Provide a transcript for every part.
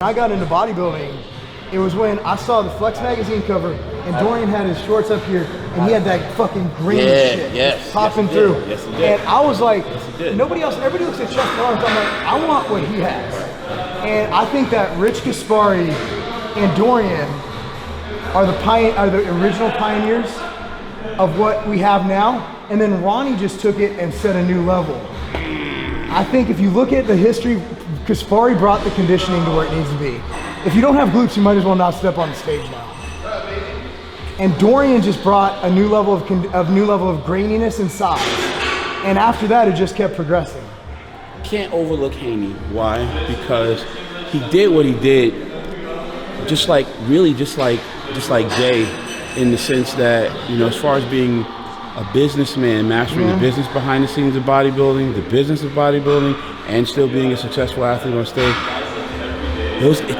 I got into bodybuilding, it was when I saw the Flex magazine cover and Dorian had his shorts up here and he had that fucking green shit popping through. Yes, he did. And I was like, nobody else, everybody looks at chest and arms. I'm like, I want what he has. And I think that Rich Gaspari and Dorian are the original pioneers of what we have now. And then Ronnie just took it and set a new level. I think if you look at the history, Gaspari brought the conditioning to where it needs to be. If you don't have glutes, you might as well not step on the stage now. And Dorian just brought a new level of graininess and size. And after that, it just kept progressing. Can't overlook Haney. Why? Because he did what he did, just like Jay, in the sense that, you know, as far as being a businessman, mastering the business behind the scenes of bodybuilding, the business of bodybuilding, and still being a successful athlete on stage.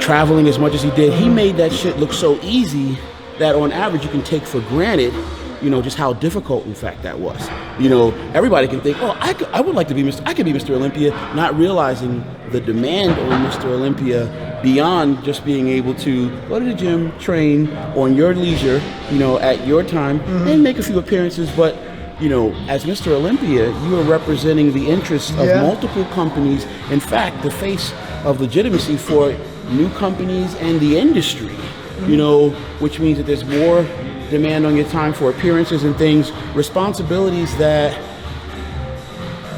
Traveling as much as he did, he made that shit look so easy that on average you can take for granted, you know, just how difficult in fact that was. You know, everybody can think, oh, I would like to be I could be Mr. Olympia, not realizing the demand on Mr. Olympia beyond just being able to go to the gym, train on your leisure, you know, at your time, and make a few appearances. But, you know, as Mr. Olympia, you are representing the interests of multiple companies. In fact, the face of legitimacy for new companies and the industry, you know, which means that there's more demand on your time for appearances and things, responsibilities that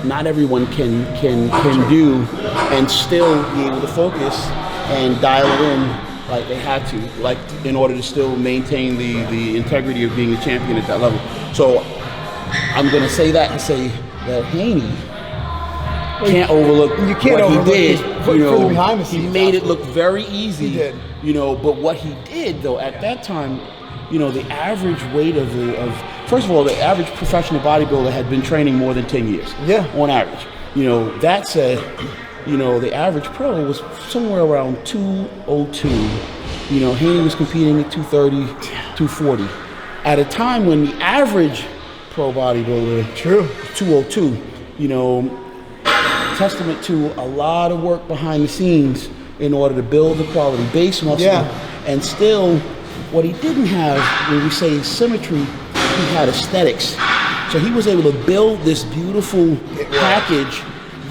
not everyone can do and still be able to focus and dial it in like they had to, like in order to still maintain the integrity of being a champion at that level. So I'm going to say that and say that Haney can't overlook what he did. You know, he made it look very easy. He did. You know, but what he did though at that time, you know, the average weight of first of all, the average professional bodybuilder had been training more than 10 years. Yeah. On average. You know, that said, you know, the average pro was somewhere around 202. You know, Haney was competing at 230, 240. At a time when the average pro bodybuilder, 202, you know, testament to a lot of work behind the scenes in order to build the quality base muscle. And still, what he didn't have, when we say symmetry, he had aesthetics. So he was able to build this beautiful package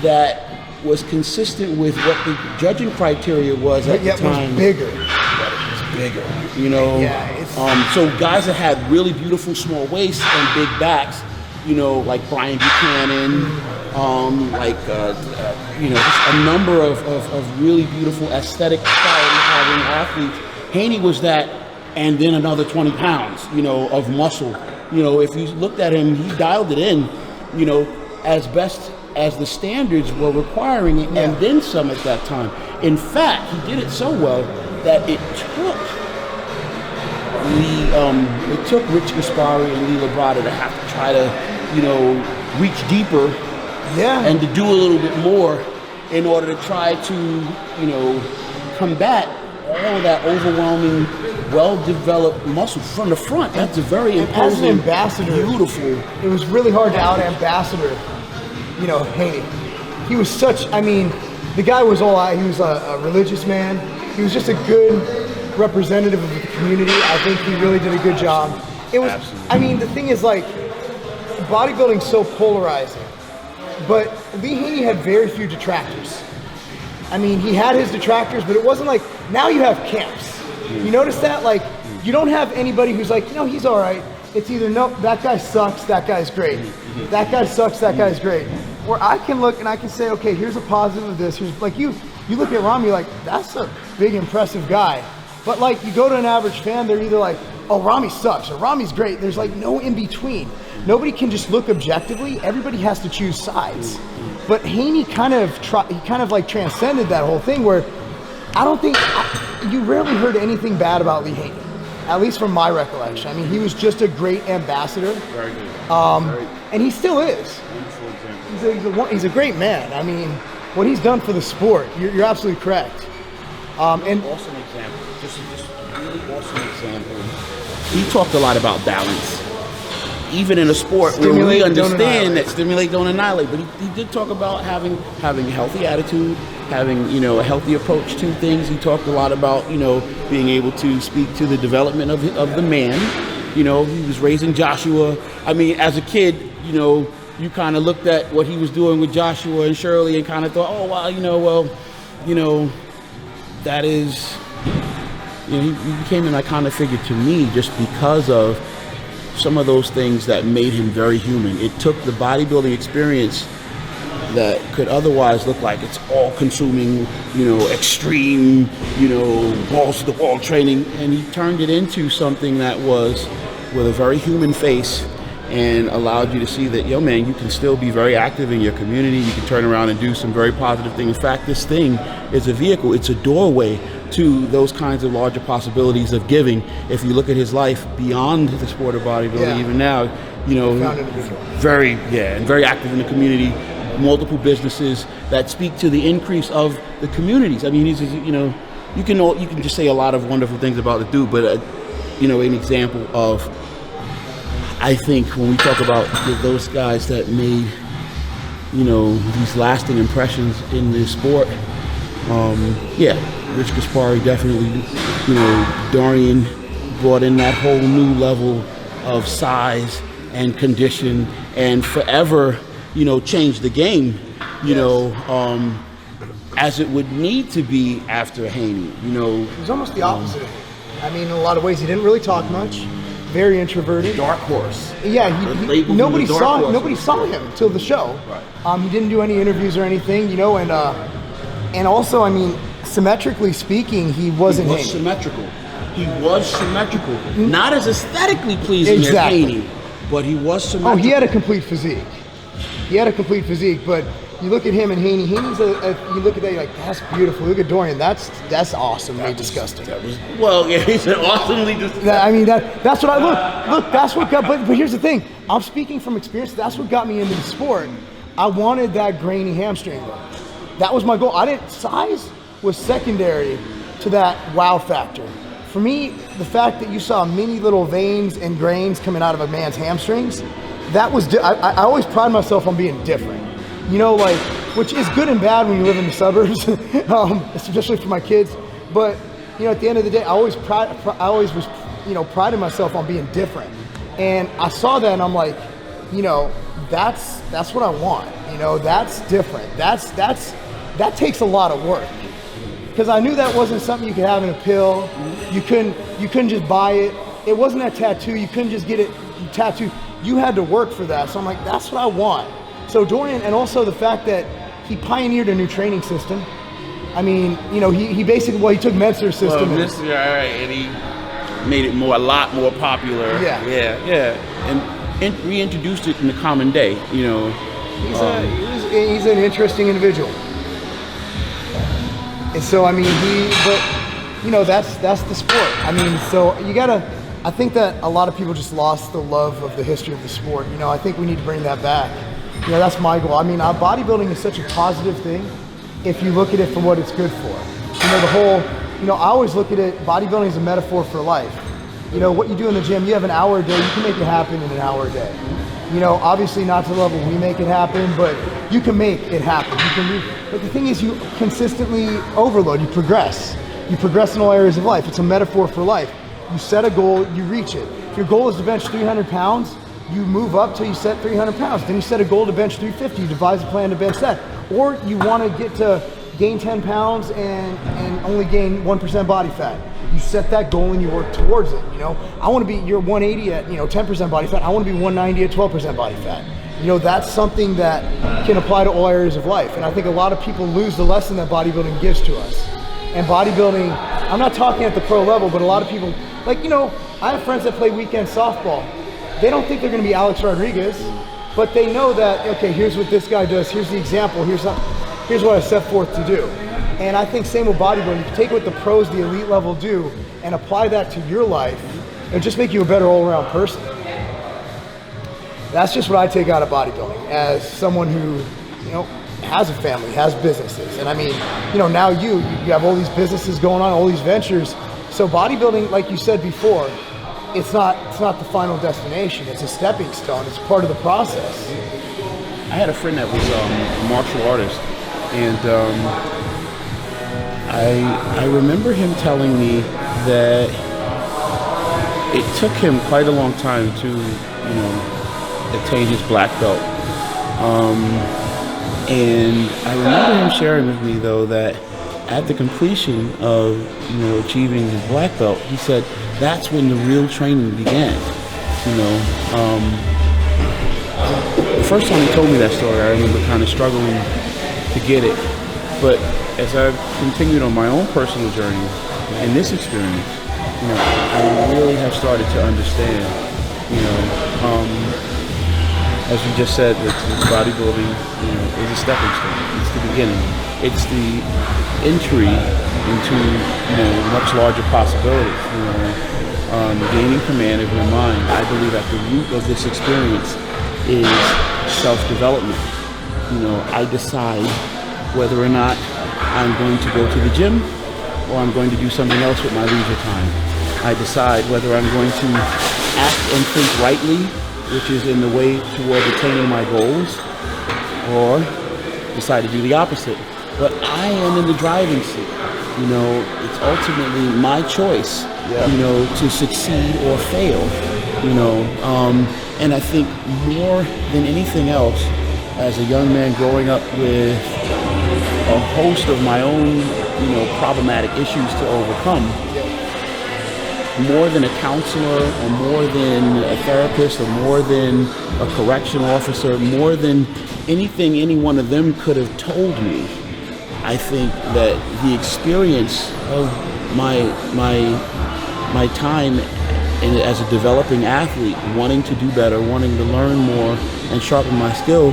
that was consistent with what the judging criteria was at the time. It was bigger. But it was bigger, you know. So guys that had really beautiful small waists and big backs, you know, like Brian Buchanan, you know, just a number of really beautiful aesthetic quality having athletes. Haney was that, and then another 20 pounds, you know, of muscle. You know, if you looked at him, he dialed it in, you know, as best as the standards were requiring it, and then some at that time. In fact, he did it so well that it took Rich Gaspari and Lee Labrada to have to try to, you know, reach deeper and to do a little bit more in order to try to, you know, combat all that overwhelming, well-developed muscle from the front. That's a very imposing, as an ambassador, beautiful. It was really hard to out-ambassador, you know, Haney. He was such, I mean, the guy was all out. He was a religious man. He was just a good representative of the community. I think he really did a good job. It was, I mean, the thing is, like, bodybuilding's so polarizing, but Lee Haney had very few detractors. I mean, he had his detractors, but it wasn't like, now you have camps. You notice that? Like, you don't have anybody who's like, you know, he's all right. It's either, no, that guy sucks, that guy's great. That guy sucks, that guy's great. Where I can look and I can say, okay, here's a positive of this. Here's, like, you look at Rami, like, that's a big, impressive guy. But, like, you go to an average fan, they're either like, oh, Rami sucks, or Rami's great. There's, like, no in between. Nobody can just look objectively. Everybody has to choose sides. But Haney kind of like transcended that whole thing where I don't think, you rarely heard anything bad about Lee Haney, at least from my recollection. I mean, he was just a great ambassador. Very good. And he still is. He's a great man. I mean, what he's done for the sport, you're absolutely correct. And awesome example, just a really awesome example. He talked a lot about balance. Even in a sport where we understand that stimulate, don't annihilate, but he did talk about having a healthy attitude, having, you know, a healthy approach to things. He talked a lot about, you know, being able to speak to the development of the man. You know, he was raising Joshua. I mean, as a kid, you know, you kind of looked at what he was doing with Joshua and Shirley and kind of thought, oh, wow, you know, well, you know, that is, you know, he became an iconic figure to me just because of some of those things that made him very human. It took the bodybuilding experience that could otherwise look like it's all-consuming, you know, extreme, you know, balls-to-the-wall training, and he turned it into something that was with a very human face and allowed you to see that, yo, man, you can still be very active in your community. You can turn around and do some very positive things. In fact, this thing is a vehicle. It's a doorway to those kinds of larger possibilities of giving. If you look at his life beyond the sport of bodybuilding, even now, you know, very active in the community, multiple businesses that speak to the increase of the communities. I mean, he's, you know, you can just say a lot of wonderful things about the dude, but you know, an example of, I think when we talk about those guys that made, you know, these lasting impressions in this sport, Rich Gaspari definitely, you know, Dorian brought in that whole new level of size and condition and forever, you know, changed the game, you know, as it would need to be after Haney, you know. He was almost the opposite of him. I mean, in a lot of ways, he didn't really talk much. Very introverted. Dark horse. Yeah, nobody saw him till the show. Right. He didn't do any interviews or anything, you know, and also, I mean, symmetrically speaking, he wasn't Haney. Symmetrical. He was symmetrical. Not as aesthetically pleasing as Haney, but he was symmetrical. Oh, he had a complete physique. But you look at him and Haney. Haney's you look at that, you're like, that's beautiful. Look at Dorian. That's awesomely disgusting. He said awesomely disgusting. I mean, that's what I look. That's what got. But here's the thing. I'm speaking from experience. That's what got me into the sport. I wanted that grainy hamstring look. That was my goal. Size was secondary to that wow factor. For me, the fact that you saw many little veins and grains coming out of a man's hamstrings, that was. I always pride myself on being different. You know, like, which is good and bad when you live in the suburbs, especially for my kids. But, you know, at the end of the day, I always was, you know, priding myself on being different. And I saw that and I'm like, you know, that's what I want. You know, that's different. That takes a lot of work. Because I knew that wasn't something you could have in a pill. You couldn't just buy it. It wasn't a tattoo. You couldn't just get it tattooed. You had to work for that. So I'm like, that's what I want. So Dorian, and also the fact that he pioneered a new training system. I mean, you know, he basically, he took Metzger's system. And he made it a lot more popular. And reintroduced it in the common day, you know. He's an interesting individual. And so, I mean, but, you know, that's the sport. I mean, so I think that a lot of people just lost the love of the history of the sport. You know, I think we need to bring that back. You know, that's my goal. I mean, bodybuilding is such a positive thing if you look at it for what it's good for. You know, I always look at it, bodybuilding is a metaphor for life. You know, what you do in the gym, you have an hour a day, you can make it happen in an hour a day. You know, obviously not to the level we make it happen, but you can make it happen. But the thing is, you consistently overload, you progress. You progress in all areas of life. It's a metaphor for life. You set a goal, you reach it. If your goal is to bench 300 pounds, you move up till you set 300 pounds. Then you set a goal to bench 350. You devise a plan to bench that. Or you want to get to gain 10 pounds and only gain 1% body fat. You set that goal and you work towards it. You know, I want to be your 180 at 10% body fat. I want to be 190 at 12% body fat. You know, that's something that can apply to all areas of life. And I think a lot of people lose the lesson that bodybuilding gives to us. And bodybuilding, I'm not talking at the pro level, but a lot of people, like, you know, I have friends that play weekend softball. They don't think they're going to be Alex Rodriguez, but they know that, okay, here's what this guy does, here's the example, here's what I set forth to do. And I think same with bodybuilding. You can take what the pros, the elite level do, and apply that to your life, and just make you a better all-around person. That's just what I take out of bodybuilding as someone who, you know, has a family, has businesses. And I mean, you know, now you have all these businesses going on, all these ventures. So bodybuilding, like you said before, it's not the final destination. It's a stepping stone. It's part of the process. I had a friend that was a martial artist, and I remember him telling me that it took him quite a long time to, attain his black belt. And I remember him sharing with me, though, that at the completion of, achieving his black belt, he said that's when the real training began. The first time he told me that story, I remember kind of struggling to get it. But as I've continued on my own personal journey and this experience, I really have started to understand, as we just said, that bodybuilding, is a stepping stone. It's the beginning. It's the entry into, much larger possibilities. Gaining command of your mind. I believe at the root of this experience is self-development. I decide whether or not I'm going to go to the gym or I'm going to do something else with my leisure time. I decide whether I'm going to act and think rightly, which is in the way toward attaining my goals, or decide to do the opposite. But I am in the driving seat. It's ultimately my choice, to succeed or fail, and I think more than anything else, as a young man growing up with a host of my own, problematic issues to overcome, more than a counselor or more than a therapist or more than a correction officer, more than anything any one of them could have told me, I think that the experience of my time as a developing athlete, wanting to do better, wanting to learn more and sharpen my skill,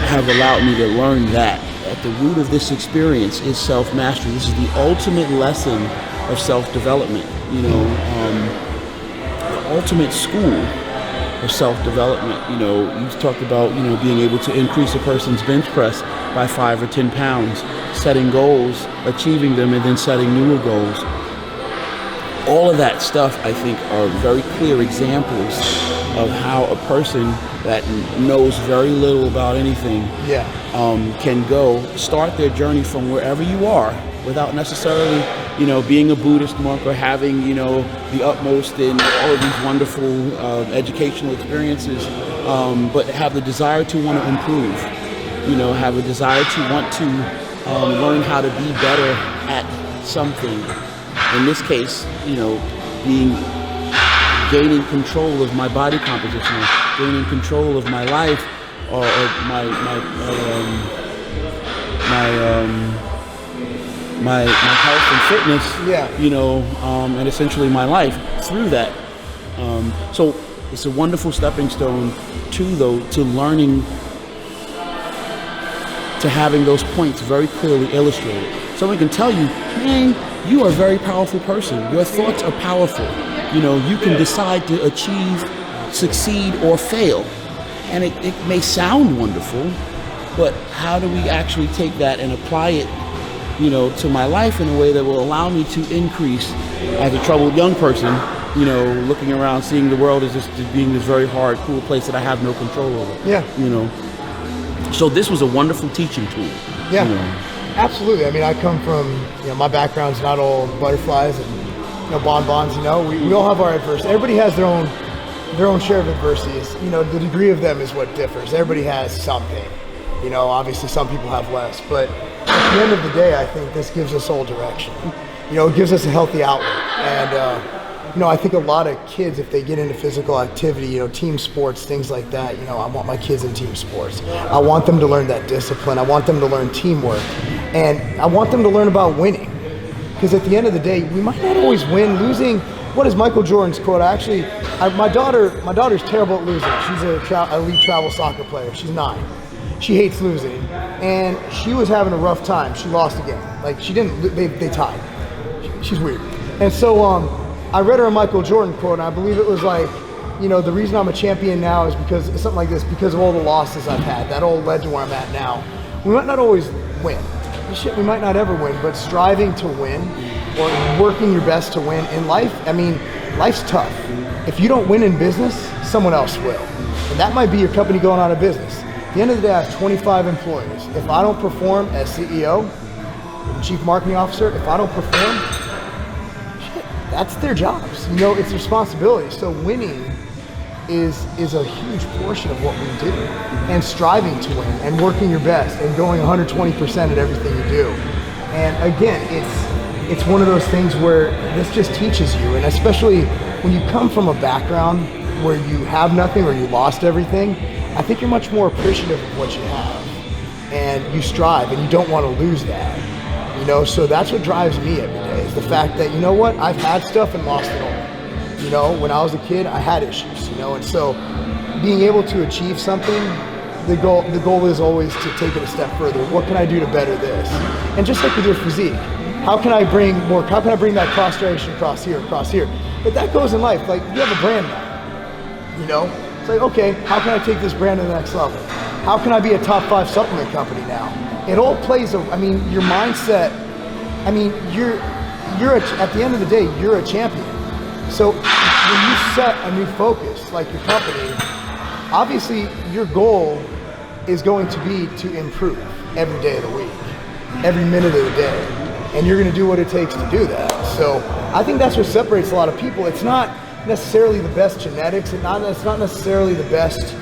have allowed me to learn that at the root of this experience is self-mastery. This is the ultimate lesson of self-development, the ultimate school of self-development. You talked about, being able to increase a person's bench press by 5 or 10 pounds, setting goals, achieving them, and then setting newer goals. All of that stuff, I think, are very clear examples of how a person that knows very little about anything can start their journey from wherever you are without necessarily, being a Buddhist monk or having, the utmost in all of these wonderful educational experiences, but have the desire to want to improve, have a desire to want to learn how to be better at something. In this case, gaining control of my body composition, gaining control of my life, or my health and fitness, and essentially my life through that. So it's a wonderful stepping stone to learning, to having those points very clearly illustrated. Someone can tell you, man, you are a very powerful person. Your thoughts are powerful. You can decide to achieve, succeed, or fail. And it may sound wonderful, but how do we actually take that and apply it, to my life in a way that will allow me to increase as a troubled young person, looking around, seeing the world as just being this very hard, cruel place that I have no control over. Yeah. So this was a wonderful teaching tool. Yeah. Absolutely. I mean, I come from, my background's not all butterflies and, bonbons, we all have our adversity. Everybody has their own share of adversities. The degree of them is what differs. Everybody has something. Obviously some people have less, but at the end of the day, I think this gives us all direction. It gives us a healthy outlet. And, I think a lot of kids, if they get into physical activity, team sports, things like that, I want my kids in team sports. I want them to learn that discipline. I want them to learn teamwork. And I want them to learn about winning. Because at the end of the day, we might not always win. Losing, what is Michael Jordan's quote? My daughter's terrible at losing. She's an elite travel soccer player. She's 9. She hates losing. And she was having a rough time. She lost again. They tied. She's weird. And so I read her a Michael Jordan quote, and I believe it was the reason I'm a champion now is because, something like this, because of all the losses I've had. That all led to where I'm at now. We might not always win. We might not ever win, but striving to win or working your best to win in life, life's tough. If you don't win in business, someone else will. And that might be your company going out of business. At the end of the day, I have 25 employees. If I don't perform as CEO, chief marketing officer, if I don't perform, shit, that's their jobs. You know, it's responsibility. So winning is a huge portion of what we do, and striving to win and working your best and going 120% at everything you do. And again, it's one of those things where this just teaches you, and especially when you come from a background where you have nothing or you lost everything, I think you're much more appreciative of what you have, and you strive and you don't want to lose that, you know. So that's what drives me every day, is the fact that, you know what, I've had stuff and lost it all. You know, when I was a kid, I had issues, you know, and so being able to achieve something, the goal is always to take it a step further. What can I do to better this? And just like with your physique, how can I bring that cross striation across here? But that goes in life. Like, you have a brand now, you know? It's like, okay, how can I take this brand to the next level? How can I be a top 5 supplement company now? It all plays, your mindset, at the end of the day, you're a champion. So when you set a new focus, like your company, obviously your goal is going to be to improve every day of the week, every minute of the day, and you're going to do what it takes to do that. So I think that's what separates a lot of people. It's not necessarily the best genetics, it's not necessarily the best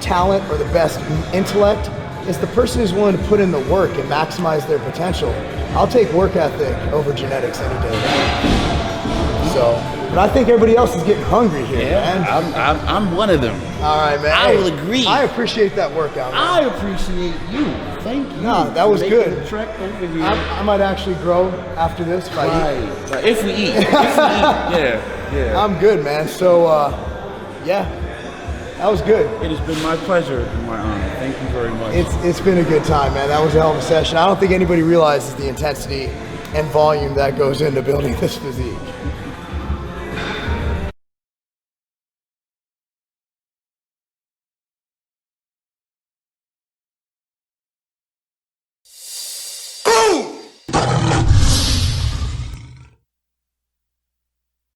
talent or the best intellect. It's the person who's willing to put in the work and maximize their potential. I'll take work ethic over genetics any day. So, but I think everybody else is getting hungry here, man. I'm one of them. All right, man. I will agree. I appreciate that workout, man. I appreciate you. Thank you. No, that was good. The trek over here. I might actually grow after this if I eat. Right. If we eat. Yeah. I'm good, man. So, yeah, that was good. It has been my pleasure and my honor. Thank you very much. It's been a good time, man. That was a hell of a session. I don't think anybody realizes the intensity and volume that goes into building this physique.